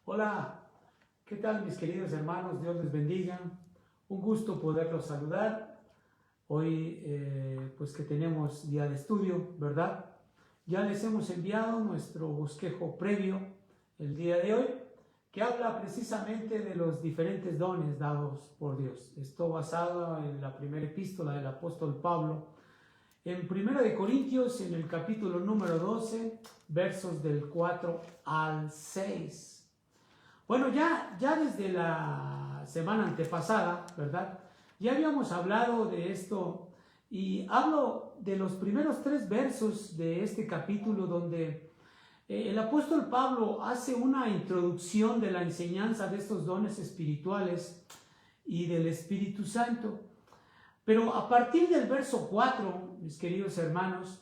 Hola, ¿qué tal mis queridos hermanos? Dios les bendiga. Un gusto poderlos saludar. Hoy pues que tenemos día de estudio, ¿verdad? Ya les hemos enviado nuestro bosquejo previo el día de hoy, que habla precisamente de los diferentes dones dados por Dios. Esto basado en la primera epístola del apóstol Pablo, en 1 de Corintios, en el capítulo número 12, versos del 4 al 6. Bueno, ya desde la semana antepasada, ¿verdad? Ya habíamos hablado de esto y hablo de los primeros 3 versos de este capítulo donde el apóstol Pablo hace una introducción de la enseñanza de estos dones espirituales y del Espíritu Santo. Pero a partir del verso 4, mis queridos hermanos,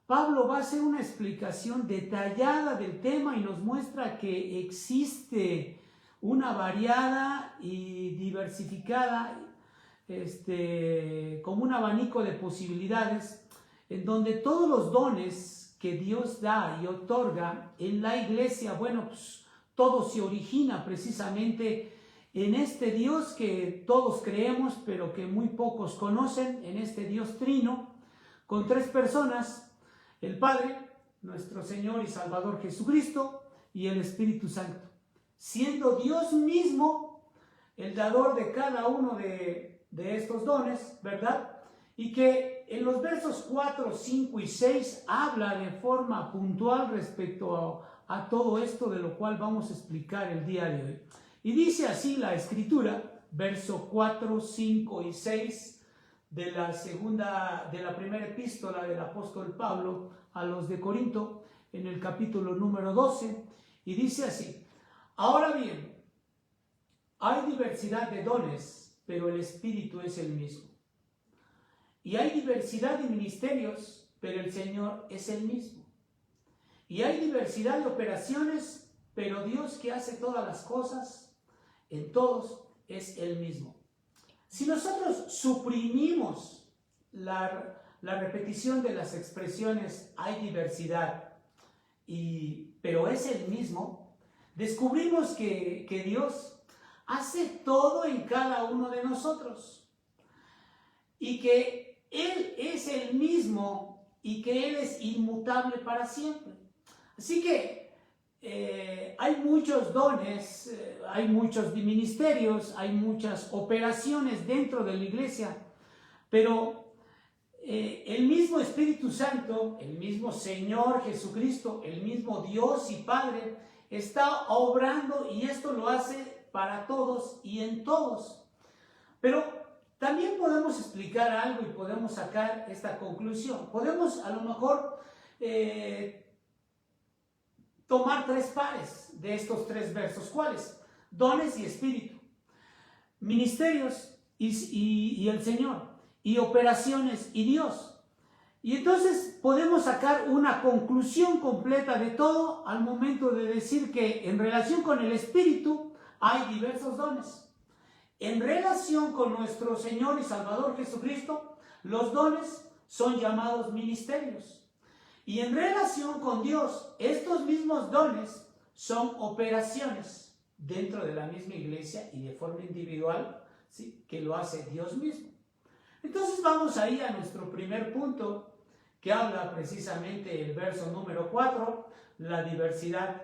Pablo va a hacer una explicación detallada del tema y nos muestra que existe una variada y diversificada, como un abanico de posibilidades, en donde todos los dones que Dios da y otorga en la iglesia, bueno, pues todo se origina precisamente en este Dios que todos creemos, pero que muy pocos conocen, en este Dios trino, con 3 personas, el Padre, nuestro Señor y Salvador Jesucristo, y el Espíritu Santo, siendo Dios mismo el dador de cada uno de estos dones, ¿verdad? Y que en los versos 4, 5 y 6 habla de forma puntual respecto a todo esto, de lo cual vamos a explicar el día de hoy. Y dice así la Escritura, verso 4, 5 y 6, de la primera epístola del apóstol Pablo a los de Corinto, en el capítulo número 12, y dice así: ahora bien, hay diversidad de dones, pero el Espíritu es el mismo. Y hay diversidad de ministerios, pero el Señor es el mismo. Y hay diversidad de operaciones, pero Dios, que hace todas las cosas en todos, es el mismo. Si nosotros suprimimos la repetición de las expresiones hay diversidad, pero es el mismo, descubrimos que Dios hace todo en cada uno de nosotros y que Él es el mismo y que Él es inmutable para siempre. Así que hay muchos dones, hay muchos ministerios, hay muchas operaciones dentro de la iglesia, pero el mismo Espíritu Santo, el mismo Señor Jesucristo, el mismo Dios y Padre está obrando, y esto lo hace para todos y en todos. Pero también podemos explicar algo y podemos sacar esta conclusión. Podemos a lo mejor tomar 3 pares de estos 3 versos. ¿Cuáles? Dones y espíritu, ministerios y el Señor, y operaciones y Dios. Y entonces podemos sacar una conclusión completa de todo al momento de decir que en relación con el espíritu hay diversos dones. En relación con nuestro Señor y Salvador Jesucristo, los dones son llamados ministerios. Y en relación con Dios, estos mismos dones son operaciones dentro de la misma iglesia y de forma individual, ¿sí?, que lo hace Dios mismo. Entonces vamos ahí a nuestro primer punto, que habla precisamente el verso número 4, la diversidad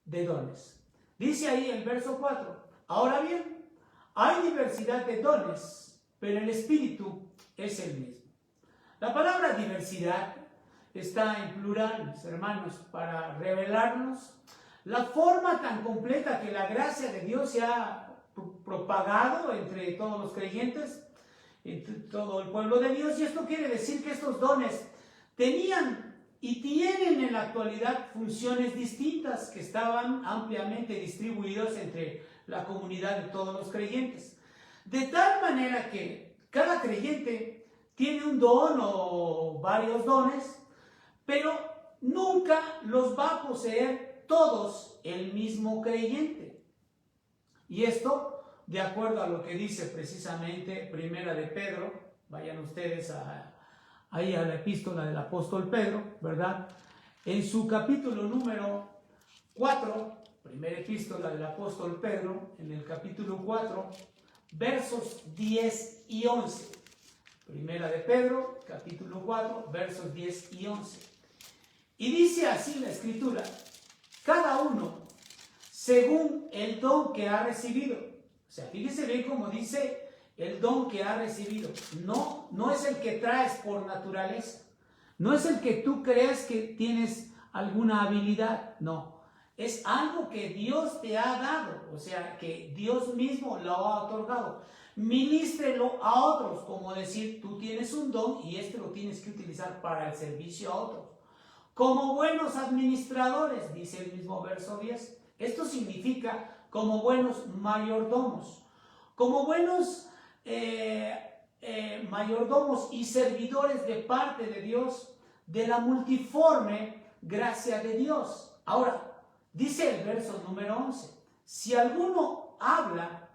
de dones. Dice ahí el verso 4, ahora bien, hay diversidad de dones, pero el Espíritu es el mismo. La palabra diversidad está en plural, mis hermanos, para revelarnos la forma tan completa que la gracia de Dios se ha propagado entre todos los creyentes, entre todo el pueblo de Dios. Y esto quiere decir que estos dones tenían y tienen en la actualidad funciones distintas que estaban ampliamente distribuidos entre la comunidad de todos los creyentes. De tal manera que cada creyente tiene un don o varios dones, pero nunca los va a poseer todos el mismo creyente. Y esto, de acuerdo a lo que dice precisamente Primera de Pedro, vayan ustedes ahí a la epístola del apóstol Pedro, ¿verdad? En su capítulo número 4, primera epístola del apóstol Pedro, en el capítulo 4, versos 10 y 11. Primera de Pedro, capítulo 4, versos 10 y 11. Y dice así la Escritura: cada uno según el don que ha recibido. O sea, fíjese bien cómo dice el don que ha recibido. No es el que traes por naturaleza. No es el que tú crees que tienes alguna habilidad. No. Es algo que Dios te ha dado. O sea, que Dios mismo lo ha otorgado. Ministrelo a otros. Como decir, tú tienes un don y este lo tienes que utilizar para el servicio a otros. Como buenos administradores, dice el mismo verso 10. Esto significa como buenos mayordomos, como buenos mayordomos y servidores de parte de Dios, de la multiforme gracia de Dios. Ahora, dice el verso número 11, si alguno habla,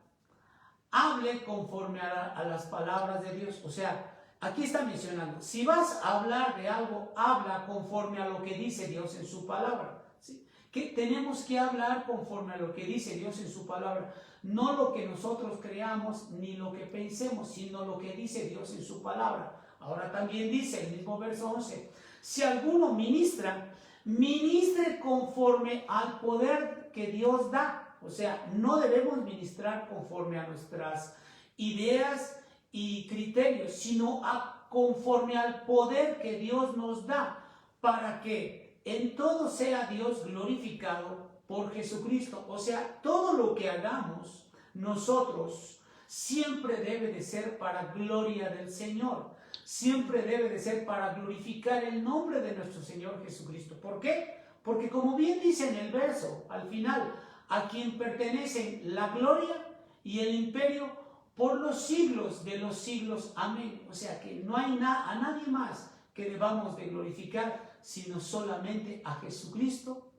hable conforme a las palabras de Dios. O sea, aquí está mencionando, si vas a hablar de algo, habla conforme a lo que dice Dios en su palabra. ¿Sí? Que tenemos que hablar conforme a lo que dice Dios en su palabra, no lo que nosotros creamos ni lo que pensemos, sino lo que dice Dios en su palabra. Ahora también dice el mismo verso 11, si alguno ministra, ministre conforme al poder que Dios da. O sea, no debemos ministrar conforme a nuestras ideas y criterios, sino conforme al poder que Dios nos da, para que en todo sea Dios glorificado por Jesucristo. O sea, todo lo que hagamos nosotros siempre debe de ser para gloria del Señor. Siempre debe de ser para glorificar el nombre de nuestro Señor Jesucristo. ¿Por qué? Porque como bien dice en el verso, al final, a quien pertenecen la gloria y el imperio por los siglos de los siglos. Amén. O sea que no hay a nadie más que debamos de glorificar, sino solamente a Jesucristo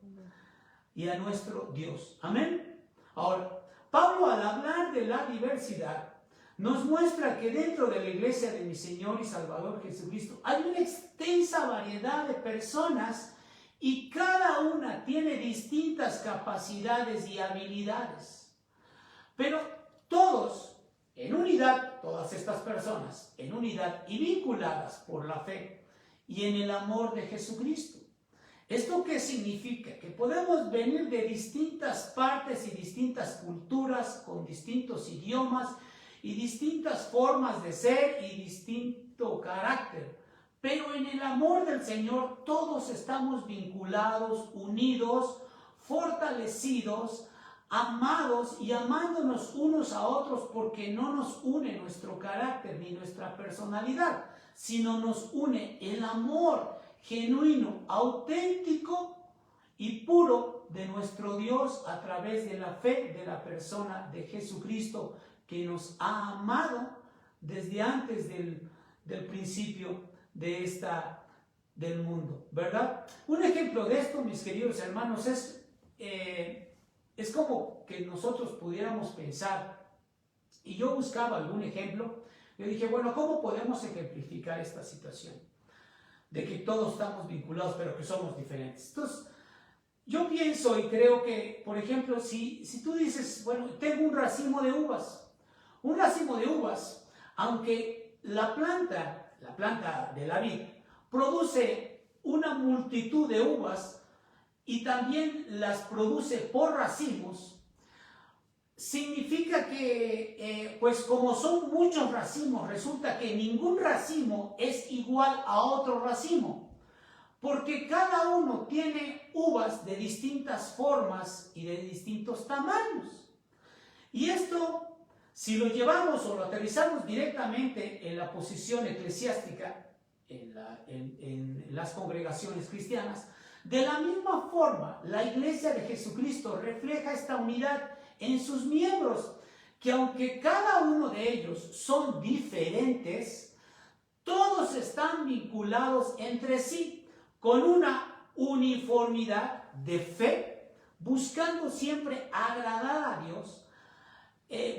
y a nuestro Dios. Amén. Ahora, Pablo, al hablar de la diversidad, nos muestra que dentro de la iglesia de mi Señor y Salvador Jesucristo hay una extensa variedad de personas y cada una tiene distintas capacidades y habilidades. Pero todos, en unidad, todas estas personas, en unidad y vinculadas por la fe y en el amor de Jesucristo. ¿Esto qué significa? Que podemos venir de distintas partes y distintas culturas, con distintos idiomas y distintas formas de ser y distinto carácter. Pero en el amor del Señor todos estamos vinculados, unidos, fortalecidos, amados y amándonos unos a otros, porque no nos une nuestro carácter ni nuestra personalidad, sino nos une el amor genuino, auténtico y puro de nuestro Dios a través de la fe de la persona de Jesucristo, que nos ha amado desde antes del principio del mundo, ¿verdad? Un ejemplo de esto, mis queridos hermanos, es como que nosotros pudiéramos pensar, y yo buscaba algún ejemplo. Yo dije, bueno, ¿cómo podemos ejemplificar esta situación? De que todos estamos vinculados, pero que somos diferentes. Entonces, yo pienso y creo que, por ejemplo, si tú dices, bueno, tengo un racimo de uvas, aunque la planta de la vid, produce una multitud de uvas y también las produce por racimos, significa que, pues como son muchos racimos, resulta que ningún racimo es igual a otro racimo, porque cada uno tiene uvas de distintas formas y de distintos tamaños. Y esto, si lo llevamos o lo aterrizamos directamente en la posición eclesiástica, en las congregaciones cristianas, de la misma forma, la iglesia de Jesucristo refleja esta unidad en sus miembros, que aunque cada uno de ellos son diferentes, todos están vinculados entre sí con una uniformidad de fe, buscando siempre agradar a Dios,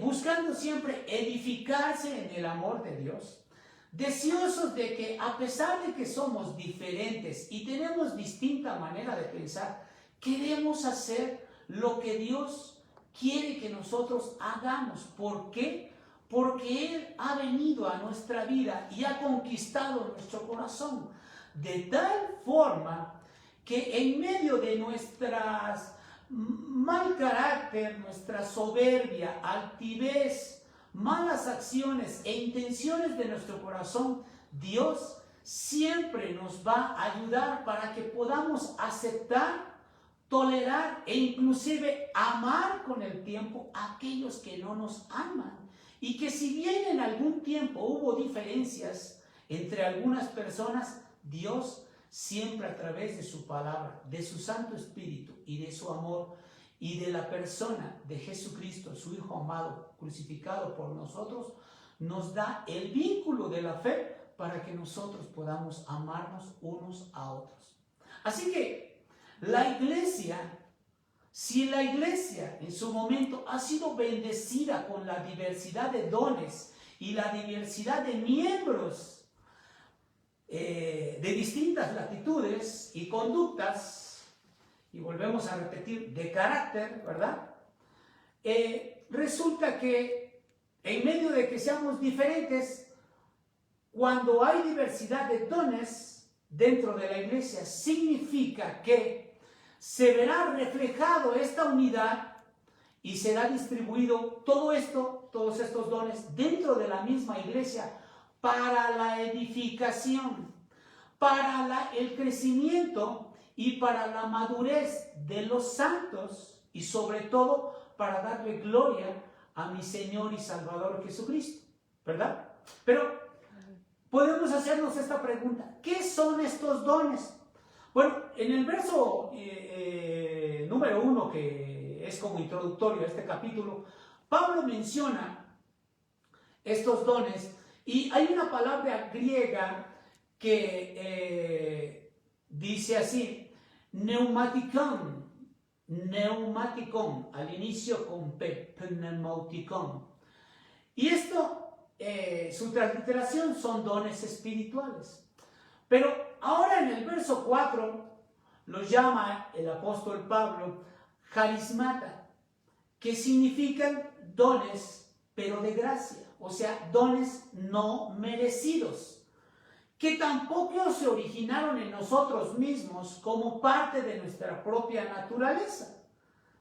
buscando siempre edificarse en el amor de Dios, deseosos de que, a pesar de que somos diferentes y tenemos distinta manera de pensar, queremos hacer lo que Dios quiere que nosotros hagamos. ¿Por qué? Porque Él ha venido a nuestra vida y ha conquistado nuestro corazón de tal forma que en medio de nuestras mal carácter, nuestra soberbia, altivez, malas acciones e intenciones de nuestro corazón, Dios siempre nos va a ayudar para que podamos aceptar, tolerar e inclusive amar con el tiempo a aquellos que no nos aman. Y que si bien en algún tiempo hubo diferencias entre algunas personas, Dios siempre a través de su palabra, de su Santo Espíritu y de su amor y de la persona de Jesucristo, su Hijo amado, crucificado por nosotros, nos da el vínculo de la fe para que nosotros podamos amarnos unos a otros. Así que la iglesia, si la iglesia en su momento ha sido bendecida con la diversidad de dones y la diversidad de miembros de distintas latitudes y conductas, y volvemos a repetir, de carácter, ¿verdad? Resulta que en medio de que seamos diferentes, cuando hay diversidad de dones dentro de la iglesia, significa que se verá reflejado esta unidad y será distribuido todo esto, todos estos dones dentro de la misma iglesia para la edificación, para el crecimiento y para la madurez de los santos y sobre todo para darle gloria a mi Señor y Salvador Jesucristo, ¿verdad? Pero podemos hacernos esta pregunta: ¿qué son estos dones? Bueno, en el verso número 1, que es como introductorio a este capítulo, Pablo menciona estos dones y hay una palabra griega que dice así, pneumatikon, al inicio con P, pneumatikon. Y esto, su transliteración son dones espirituales. Pero ahora en el verso 4 lo llama el apóstol Pablo charismata, que significan dones, pero de gracia, o sea, dones no merecidos, que tampoco se originaron en nosotros mismos como parte de nuestra propia naturaleza.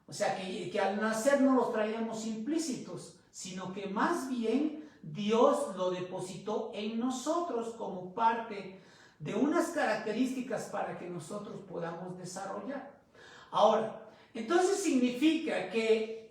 O sea, que al nacer no los traíamos implícitos, sino que más bien Dios lo depositó en nosotros como parte de unas características para que nosotros podamos desarrollar. Ahora, entonces significa que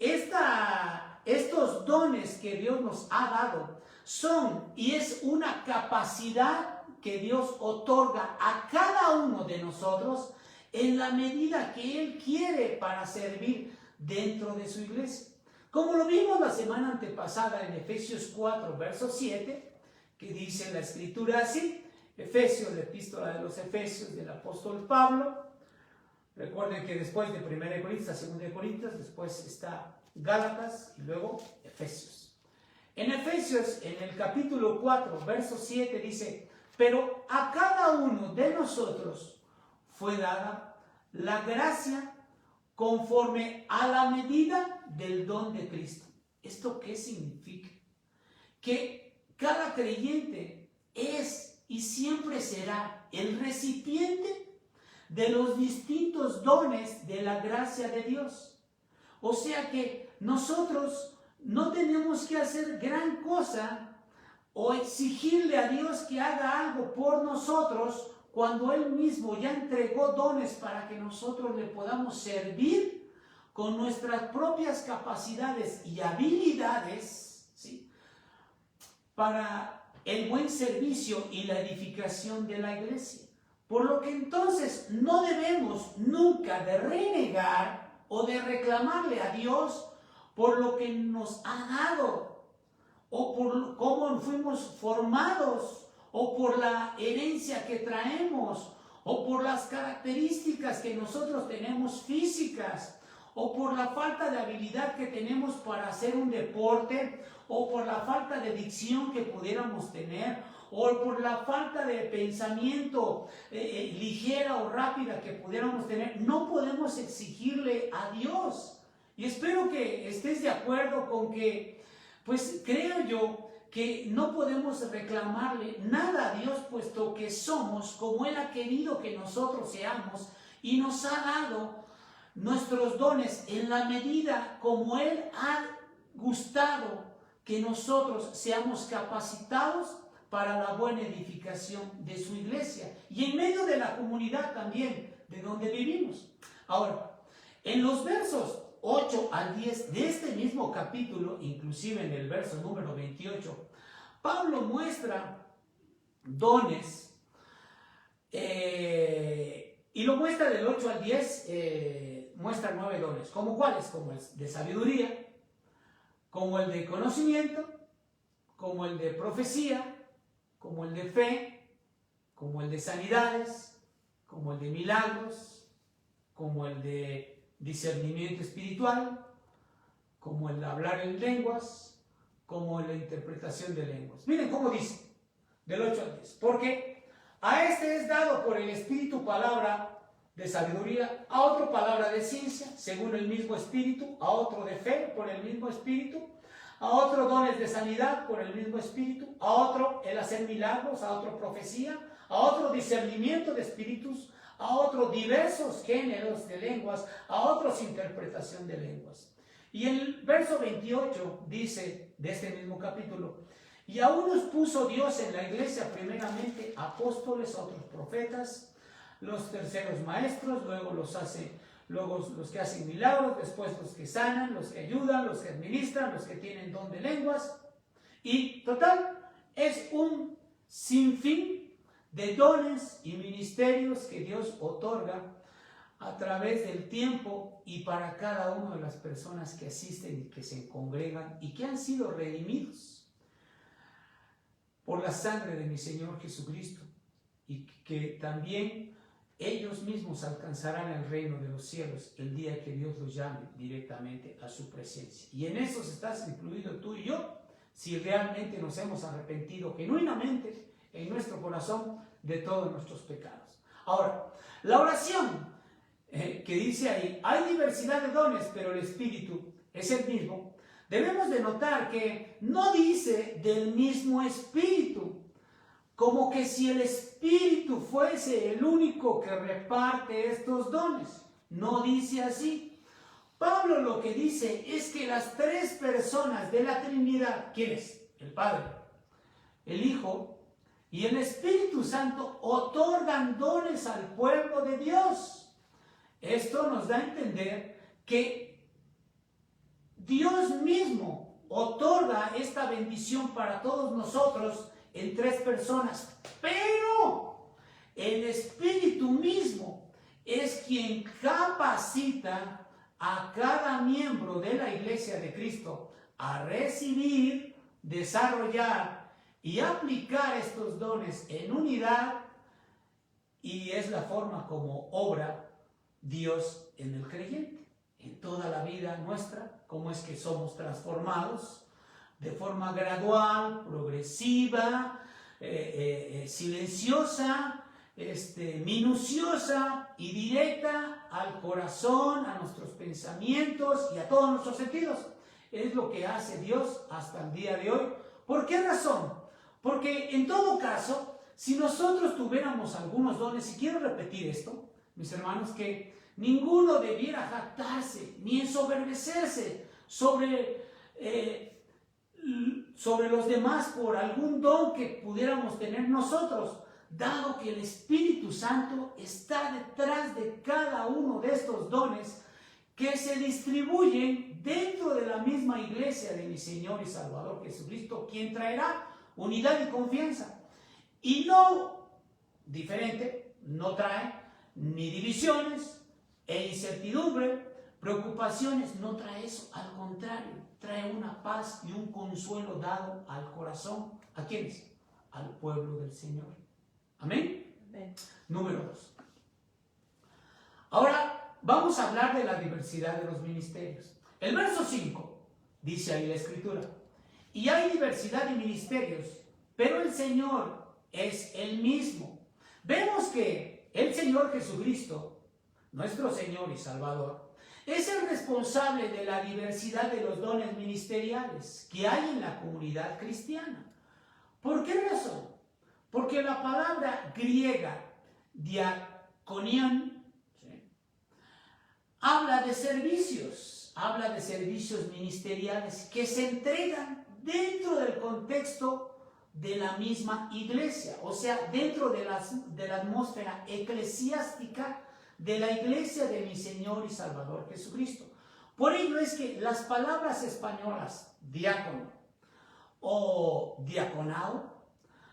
estos dones que Dios nos ha dado son y es una capacidad que Dios otorga a cada uno de nosotros en la medida que Él quiere para servir dentro de su iglesia. Como lo vimos la semana antepasada en Efesios 4, verso 7, que dice la escritura así, Efesios, la epístola de los Efesios del apóstol Pablo. Recuerden que después de 1 Corintios, 2 Corintios, después está Gálatas y luego Efesios. En Efesios, en el capítulo 4, verso 7 dice, pero a cada uno de nosotros fue dada la gracia conforme a la medida del don de Cristo. ¿Esto qué significa? Que cada creyente es y siempre será el recipiente de los distintos dones de la gracia de Dios. O sea que nosotros no tenemos que hacer gran cosa o exigirle a Dios que haga algo por nosotros cuando Él mismo ya entregó dones para que nosotros le podamos servir con nuestras propias capacidades y habilidades, ¿sí?, para el buen servicio y la edificación de la iglesia. Por lo que entonces no debemos nunca de renegar o de reclamarle a Dios por lo que nos ha dado, o por cómo fuimos formados, o por la herencia que traemos, o por las características que nosotros tenemos físicas, o por la falta de habilidad que tenemos para hacer un deporte, o por la falta de dicción que pudiéramos tener, o por la falta de pensamiento ligera o rápida que pudiéramos tener. No podemos exigirle a Dios. Y espero que estés de acuerdo con que, pues creo yo, que no podemos reclamarle nada a Dios, puesto que somos como Él ha querido que nosotros seamos y nos ha dado nuestros dones en la medida como Él ha gustado que nosotros seamos capacitados para la buena edificación de su iglesia y en medio de la comunidad también de donde vivimos. Ahora, en los versos 8 al 10 de este mismo capítulo, inclusive en el verso número 28, Pablo muestra dones y lo muestra del 8 al 10, muestra 9 dones. ¿Como cuáles? Como el de sabiduría, como el de conocimiento, como el de profecía, como el de fe, como el de sanidades, como el de milagros, como el de discernimiento espiritual, como el de hablar en lenguas, como la interpretación de lenguas. Miren cómo dice, del 8 al 10. Porque a este es dado por el Espíritu palabra de sabiduría, a otro palabra de ciencia, según el mismo Espíritu, a otro de fe, por el mismo Espíritu, a otro dones de sanidad, por el mismo Espíritu, a otro el hacer milagros, a otro profecía, a otro discernimiento de espíritus, a otro diversos géneros de lenguas, a otros interpretación de lenguas. Y el verso 28 dice de este mismo capítulo: y a unos puso Dios en la iglesia primeramente apóstoles, a otros profetas, los terceros maestros, luego los que hacen milagros, después los que sanan, los que ayudan, los que administran, los que tienen don de lenguas. Y total, es un sinfín de dones y ministerios que Dios otorga a través del tiempo y para cada una de las personas que asisten y que se congregan y que han sido redimidos por la sangre de mi Señor Jesucristo, y que también ellos mismos alcanzarán el reino de los cielos el día que Dios los llame directamente a su presencia. Y en eso estás incluido tú y yo, si realmente nos hemos arrepentido genuinamente en nuestro corazón de todos nuestros pecados. Ahora, la oración que dice ahí, hay diversidad de dones, pero el Espíritu es el mismo. Debemos de notar que no dice del mismo Espíritu, como que si el Espíritu fuese el único que reparte estos dones. No dice así. Pablo lo que dice es que las tres personas de la Trinidad, ¿quiénes? El Padre, el Hijo y el Espíritu Santo, otorgan dones al pueblo de Dios. Esto nos da a entender que Dios mismo otorga esta bendición para todos nosotros en tres personas, pero el Espíritu mismo es quien capacita a cada miembro de la Iglesia de Cristo a recibir, desarrollar y aplicar estos dones en unidad, y es la forma como obra Dios en el creyente, en toda la vida nuestra, cómo es que somos transformados de forma gradual, progresiva, silenciosa, minuciosa y directa al corazón, a nuestros pensamientos y a todos nuestros sentidos. Es lo que hace Dios hasta el día de hoy. ¿Por qué razón? Porque en todo caso, si nosotros tuviéramos algunos dones, y quiero repetir esto, mis hermanos, que ninguno debiera jactarse ni ensoberbecerse sobre los demás por algún don que pudiéramos tener nosotros, dado que el Espíritu Santo está detrás de cada uno de estos dones que se distribuyen dentro de la misma iglesia de mi Señor y Salvador Jesucristo, quien traerá unidad y confianza. Y no diferente, no trae ni divisiones e incertidumbre, preocupaciones, no trae eso, al contrario, trae una paz y un consuelo dado al corazón. ¿A quiénes? Al pueblo del Señor. ¿Amén? Amén. Número 2. Ahora vamos a hablar de la diversidad de los ministerios. El verso 5 dice ahí la Escritura: y hay diversidad de ministerios, pero el Señor es el mismo. Vemos que el Señor Jesucristo, nuestro Señor y Salvador, Es el responsable de la diversidad de los dones ministeriales que hay en la comunidad cristiana. ¿Por qué razón? Porque la palabra griega diaconión, ¿sí?, habla de servicios ministeriales que se entregan dentro del contexto de la misma iglesia, o sea, dentro de la atmósfera eclesiástica de la iglesia de mi Señor y Salvador Jesucristo. Por ello es que las palabras españolas diácono o diaconado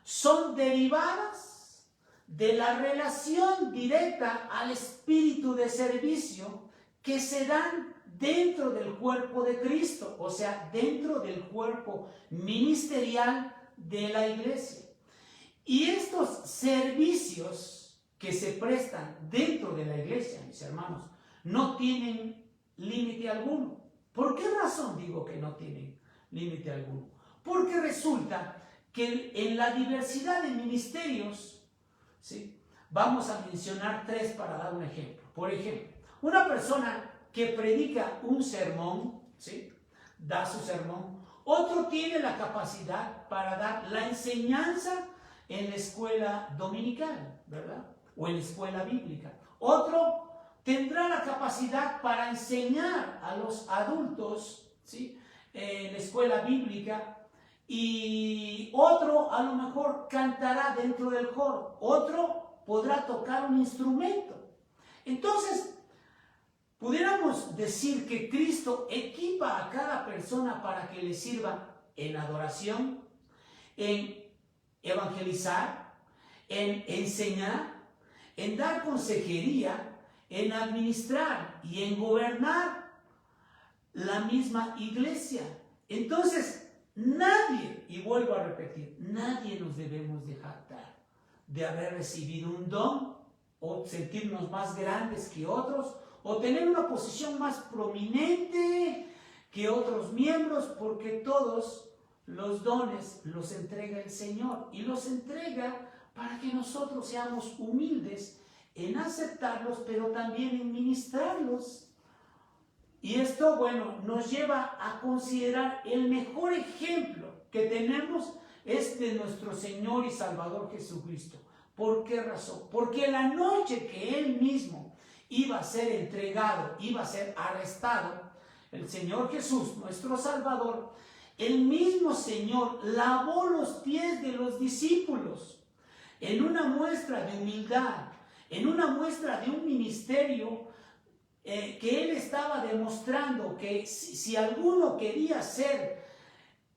son derivadas de la relación directa al espíritu de servicio que se dan dentro del cuerpo de Cristo, o sea, dentro del cuerpo ministerial de la iglesia. Y estos servicios que se prestan dentro de la iglesia, mis hermanos, no tienen límite alguno. ¿Por qué razón digo que no tienen límite alguno? Porque resulta que en la diversidad de ministerios, ¿sí?, vamos a mencionar tres para dar un ejemplo. Por ejemplo, una persona que predica un sermón, ¿sí?, da su sermón. Otro tiene la capacidad para dar la enseñanza en la escuela dominical, ¿verdad?, o en la escuela bíblica. Otro tendrá la capacidad para enseñar a los adultos, ¿sí?, en la escuela bíblica. Y otro a lo mejor cantará dentro del coro. Otro podrá tocar un instrumento. Entonces, pudiéramos decir que Cristo equipa a cada persona para que le sirva en adoración, en evangelizar, en enseñar, en dar consejería, en administrar y en gobernar la misma iglesia. Entonces, nadie, y vuelvo a repetir, nadie nos debemos de jactar de haber recibido un don o sentirnos más grandes que otros o tener una posición más prominente que otros miembros, porque todos los dones los entrega el Señor y los entrega para que nosotros seamos humildes en aceptarlos, pero también en ministrarlos. Y esto, bueno, nos lleva a considerar el mejor ejemplo que tenemos es de nuestro Señor y Salvador Jesucristo. ¿Por qué razón? Porque la noche que Él mismo iba a ser entregado, iba a ser arrestado, el Señor Jesús, nuestro Salvador, el mismo Señor lavó los pies de los discípulos en una muestra de humildad, en una muestra de un ministerio que Él estaba demostrando que si alguno quería ser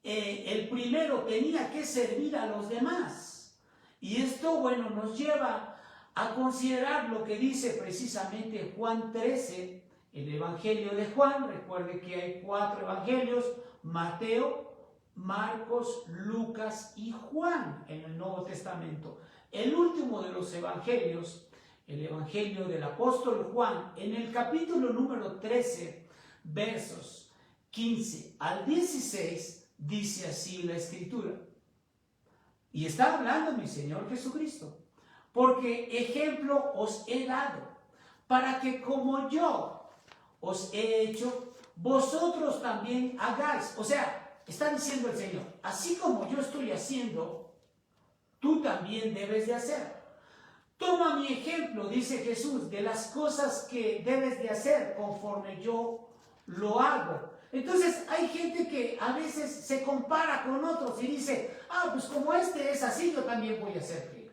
el primero, tenía que servir a los demás. Y esto, bueno, nos lleva a considerar lo que dice precisamente Juan 13, el Evangelio de Juan. Recuerde que hay 4 evangelios: Mateo, Marcos, Lucas y Juan en el Nuevo Testamento. El último de los evangelios, el Evangelio del apóstol Juan, en el capítulo número 13, versos 15 al 16, dice así la Escritura. Y está hablando mi Señor Jesucristo: porque ejemplo os he dado, para que como yo os he hecho, vosotros también hagáis. O sea, está diciendo el Señor, así como yo estoy haciendo, tú también debes de hacer. Toma mi ejemplo, dice Jesús, de las cosas que debes de hacer conforme yo lo hago. Entonces hay gente que a veces se compara con otros y dice, pues como este es así, yo también voy a ser rico.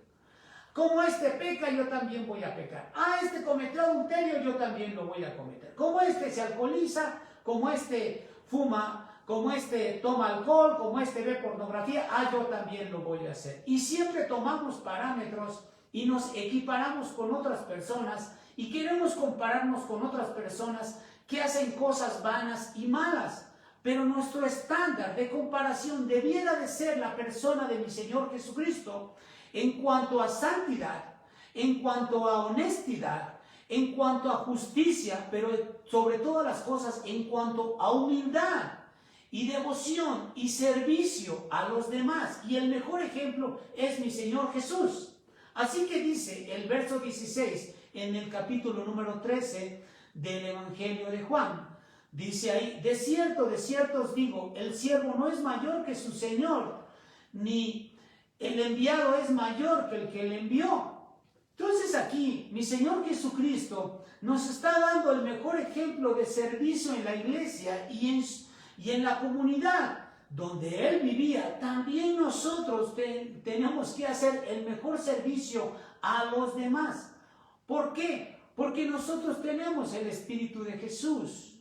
Como este peca, yo también voy a pecar. Este cometió adulterio, yo también lo voy a cometer. Como este se alcoholiza, como este fuma, como este toma alcohol, como este ve pornografía, yo también lo voy a hacer. Y siempre tomamos parámetros y nos equiparamos con otras personas y queremos compararnos con otras personas que hacen cosas vanas y malas. Pero nuestro estándar de comparación debiera de ser la persona de mi Señor Jesucristo en cuanto a santidad, en cuanto a honestidad, en cuanto a justicia, pero sobre todas las cosas en cuanto a humildad y devoción y servicio a los demás. Y el mejor ejemplo es mi Señor Jesús. Así que dice el verso 16 en el capítulo número 13 del Evangelio de Juan. Dice ahí, de cierto os digo, el siervo no es mayor que su Señor, ni el enviado es mayor que el que le envió. Entonces aquí, mi Señor Jesucristo nos está dando el mejor ejemplo de servicio en la iglesia y en la comunidad donde Él vivía. También nosotros tenemos que hacer el mejor servicio a los demás. ¿Por qué? Porque nosotros tenemos el Espíritu de Jesús.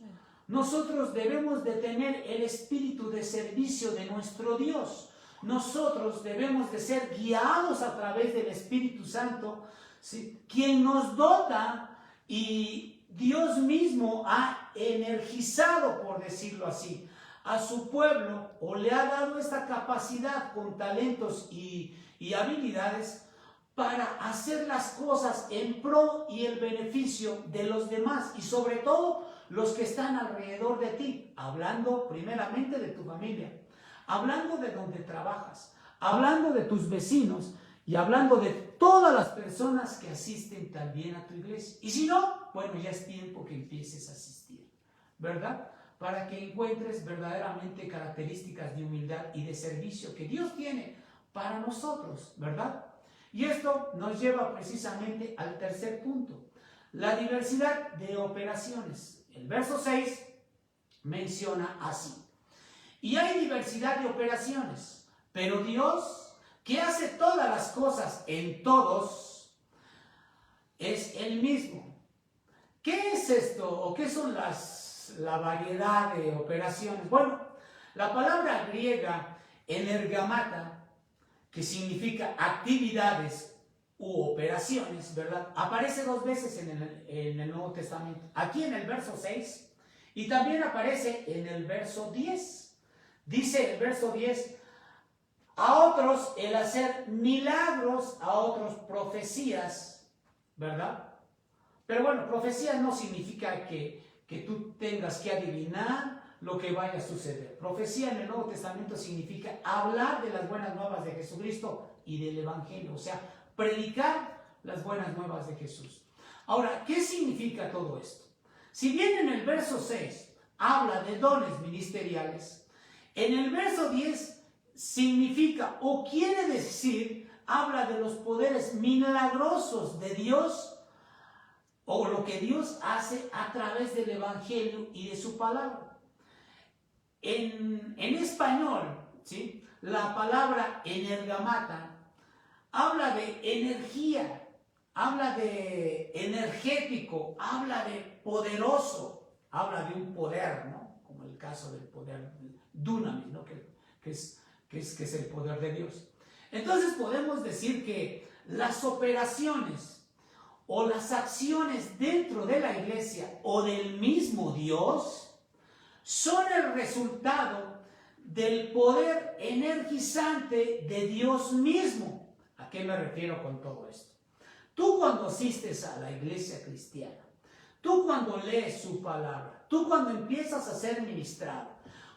Nosotros debemos de tener el espíritu de servicio de nuestro Dios. Nosotros debemos de ser guiados a través del Espíritu Santo, ¿sí?, quien nos dota, y Dios mismo ha energizado, por decirlo así, a su pueblo, o le ha dado esta capacidad con talentos y habilidades para hacer las cosas en pro y el beneficio de los demás, y sobre todo los que están alrededor de ti, hablando primeramente de tu familia, hablando de donde trabajas, hablando de tus vecinos y hablando de todas las personas que asisten también a tu iglesia. Y si no, bueno, ya es tiempo que empieces a asistir, ¿verdad? Para que encuentres verdaderamente características de humildad y de servicio que Dios tiene para nosotros, ¿verdad? Y esto nos lleva precisamente al tercer punto, la diversidad de operaciones. El verso 6 menciona así: y hay diversidad de operaciones, pero Dios, que hace todas las cosas en todos, es el mismo. ¿Qué es esto? ¿O qué son la variedad de operaciones? Bueno, la palabra griega energamata, que significa actividades u operaciones, ¿verdad?, aparece 2 veces en el Nuevo Testamento. Aquí en el verso 6 y también aparece en el verso 10. Dice el verso 10, a otros el hacer milagros, a otros profecías, ¿verdad? Pero bueno, profecía no significa que tú tengas que adivinar lo que vaya a suceder. Profecía en el Nuevo Testamento significa hablar de las buenas nuevas de Jesucristo y del Evangelio, o sea, predicar las buenas nuevas de Jesús. Ahora, ¿qué significa todo esto? Si bien en el verso 6 habla de dones ministeriales, en el verso 10 significa o quiere decir, habla de los poderes milagrosos de Dios, o lo que Dios hace a través del Evangelio y de su palabra. En español, ¿sí?, la palabra energamata habla de energía, habla de energético, habla de poderoso, habla de un poder, ¿no? Como el caso del poder dunamis, ¿no? que es el poder de Dios. Entonces podemos decir que las operaciones o las acciones dentro de la iglesia o del mismo Dios son el resultado del poder energizante de Dios mismo. ¿A qué me refiero con todo esto? Tú cuando asistes a la iglesia cristiana, tú cuando lees su palabra, tú cuando empiezas a ser ministrado,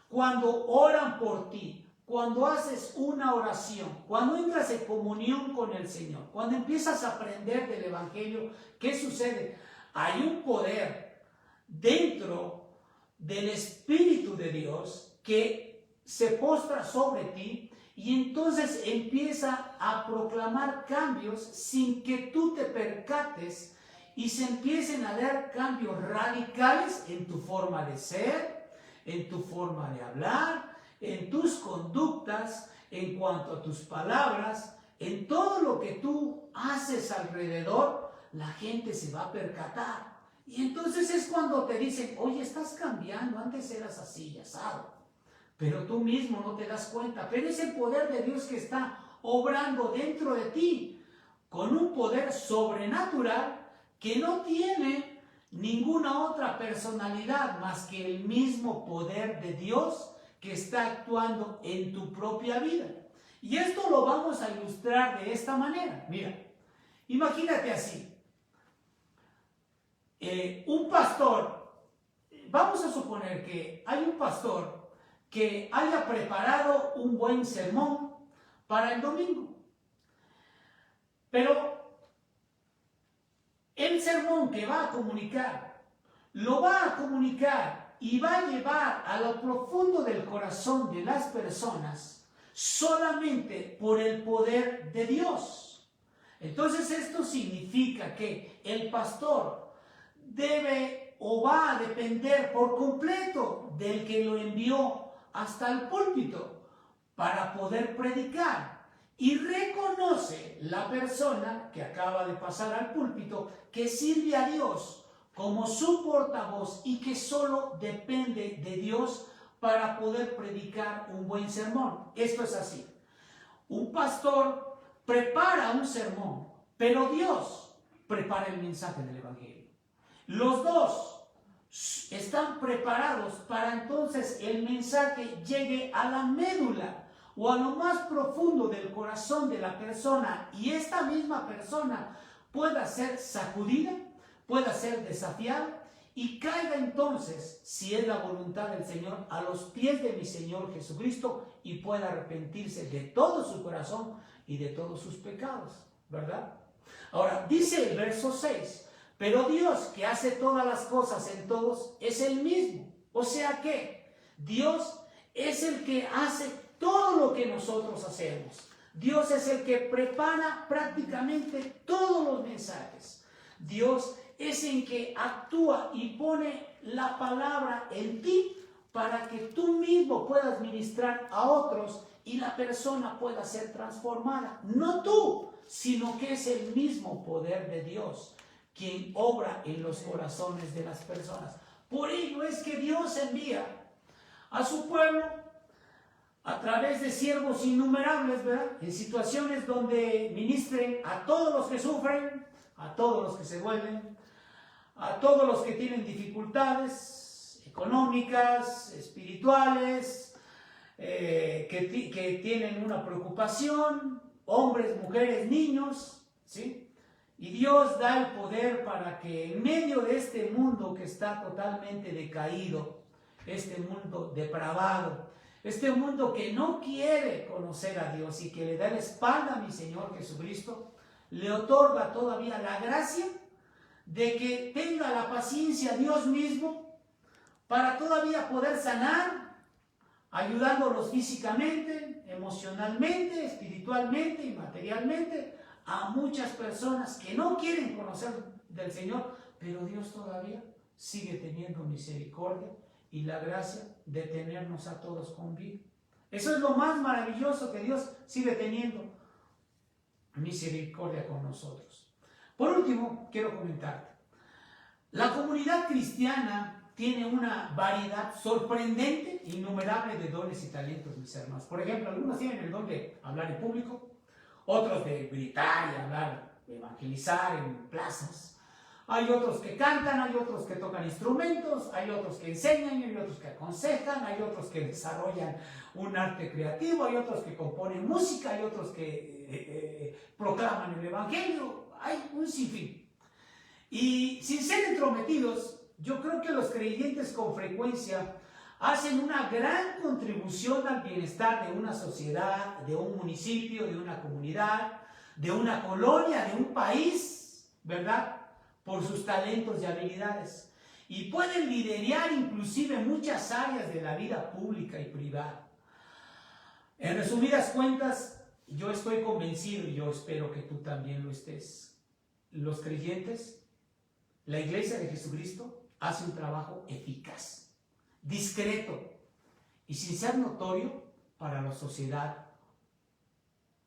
cuando oran por ti, cuando haces una oración, cuando entras en comunión con el Señor, cuando empiezas a aprender del Evangelio, ¿qué sucede? Hay un poder dentro del Espíritu de Dios que se postra sobre ti y entonces empieza a proclamar cambios sin que tú te percates y se empiecen a dar cambios radicales en tu forma de ser, en tu forma de hablar, en tus conductas, en cuanto a tus palabras, en todo lo que tú haces alrededor, la gente se va a percatar. Y entonces es cuando te dicen, oye, estás cambiando, antes eras así y asado, pero tú mismo no te das cuenta. Pero es el poder de Dios que está obrando dentro de ti, con un poder sobrenatural que no tiene ninguna otra personalidad más que el mismo poder de Dios que está actuando en tu propia vida. Y esto lo vamos a ilustrar de esta manera. Mira, imagínate así. Un pastor, vamos a suponer que hay un pastor que haya preparado un buen sermón para el domingo, pero el sermón que va a comunicar lo va a comunicar y va a llevar a lo profundo del corazón de las personas solamente por el poder de Dios. Entonces esto significa que el pastor debe o va a depender por completo del que lo envió hasta el púlpito para poder predicar. Y reconoce la persona que acaba de pasar al púlpito que sirve a Dios como su portavoz y que solo depende de Dios para poder predicar un buen sermón. Esto es así. Un pastor prepara un sermón, pero Dios prepara el mensaje del Evangelio. Los dos están preparados para entonces el mensaje llegue a la médula o a lo más profundo del corazón de la persona y esta misma persona pueda ser sacudida, pueda ser desafiada y caiga entonces, si es la voluntad del Señor, a los pies de mi Señor Jesucristo y pueda arrepentirse de todo su corazón y de todos sus pecados, ¿verdad? Ahora, dice el verso 6, pero Dios que hace todas las cosas en todos es el mismo. O sea que Dios es el que hace todo lo que nosotros hacemos. Dios es el que prepara prácticamente todos los mensajes. Dios es el que actúa y pone la palabra en ti para que tú mismo puedas ministrar a otros y la persona pueda ser transformada. No tú, sino que es el mismo poder de Dios quien obra en los corazones de las personas. Por ello es que Dios envía a su pueblo a través de siervos innumerables, ¿verdad? En situaciones donde ministren a todos los que sufren, a todos los que se duelen, a todos los que tienen dificultades económicas, espirituales, que tienen una preocupación, hombres, mujeres, niños, ¿sí? Y Dios da el poder para que en medio de este mundo que está totalmente decaído, este mundo depravado, este mundo que no quiere conocer a Dios y que le da la espalda a mi Señor Jesucristo, le otorga todavía la gracia de que tenga la paciencia Dios mismo para todavía poder sanar, ayudándolos físicamente, emocionalmente, espiritualmente y materialmente a muchas personas que no quieren conocer del Señor, pero Dios todavía sigue teniendo misericordia y la gracia de tenernos a todos con vida. Eso es lo más maravilloso, que Dios sigue teniendo misericordia con nosotros. Por último, quiero comentarte, la comunidad cristiana tiene una variedad sorprendente, innumerable de dones y talentos, mis hermanos. Por ejemplo, algunos tienen el don de hablar en público, otros de gritar y hablar, de evangelizar en plazas. Hay otros que cantan, hay otros que tocan instrumentos, hay otros que enseñan, hay otros que aconsejan, hay otros que desarrollan un arte creativo, hay otros que componen música, hay otros que proclaman el evangelio, hay un sinfín. Y sin ser entrometidos, yo creo que los creyentes con frecuencia hacen una gran contribución al bienestar de una sociedad, de un municipio, de una comunidad, de una colonia, de un país, ¿verdad? Por sus talentos y habilidades. Y pueden liderar inclusive muchas áreas de la vida pública y privada. En resumidas cuentas, yo estoy convencido y yo espero que tú también lo estés. Los creyentes, la Iglesia de Jesucristo, hace un trabajo eficaz, discreto y sin ser notorio para la sociedad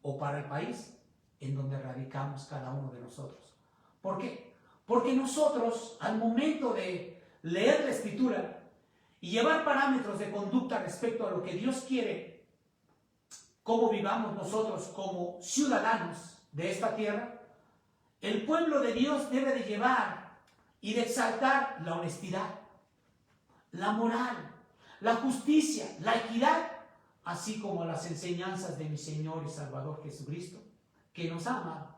o para el país en donde radicamos cada uno de nosotros. ¿Por qué? Porque nosotros, al momento de leer la Escritura y llevar parámetros de conducta respecto a lo que Dios quiere, cómo vivamos nosotros como ciudadanos de esta tierra, el pueblo de Dios debe de llevar y de exaltar la honestidad, la moral, la justicia, la equidad, así como las enseñanzas de mi Señor y Salvador Jesucristo, que nos ama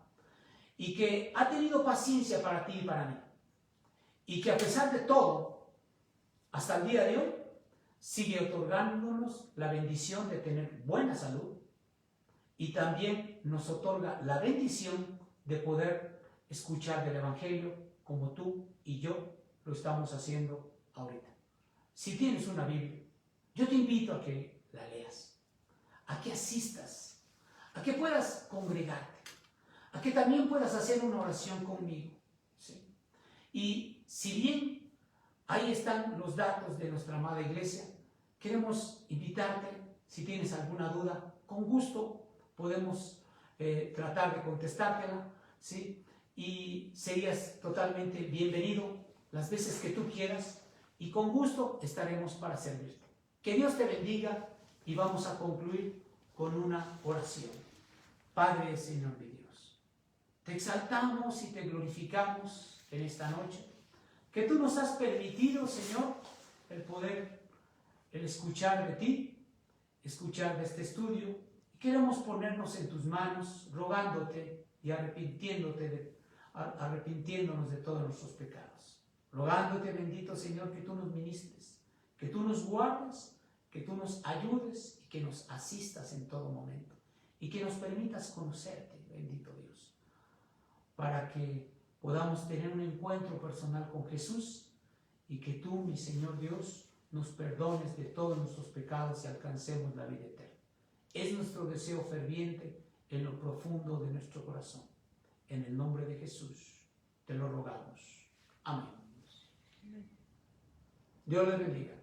y que ha tenido paciencia para ti y para mí, y que a pesar de todo, hasta el día de hoy, sigue otorgándonos la bendición de tener buena salud y también nos otorga la bendición de poder escuchar del Evangelio como tú y yo lo estamos haciendo ahorita. Si tienes una Biblia, yo te invito a que la leas, a que asistas, a que puedas congregarte, a que también puedas hacer una oración conmigo. ¿Sí? Y si bien ahí están los datos de nuestra amada iglesia, queremos invitarte, si tienes alguna duda, con gusto podemos tratar de contestártela, ¿sí? Y serías totalmente bienvenido las veces que tú quieras y con gusto estaremos para servirte. Que Dios te bendiga y vamos a concluir con una oración. Padre, Señor de Dios, te exaltamos y te glorificamos en esta noche, que tú nos has permitido, Señor, el poder, el escuchar de ti, escuchar de este estudio, y queremos ponernos en tus manos, rogándote y arrepintiéndonos de todos nuestros pecados. Rogándote, bendito Señor, que tú nos ministres, que tú nos guardes, que tú nos ayudes y que nos asistas en todo momento. Y que nos permitas conocerte, bendito Dios, para que podamos tener un encuentro personal con Jesús y que tú, mi Señor Dios, nos perdones de todos nuestros pecados y alcancemos la vida eterna. Es nuestro deseo ferviente en lo profundo de nuestro corazón. En el nombre de Jesús te lo rogamos. Amén. Dios les bendiga.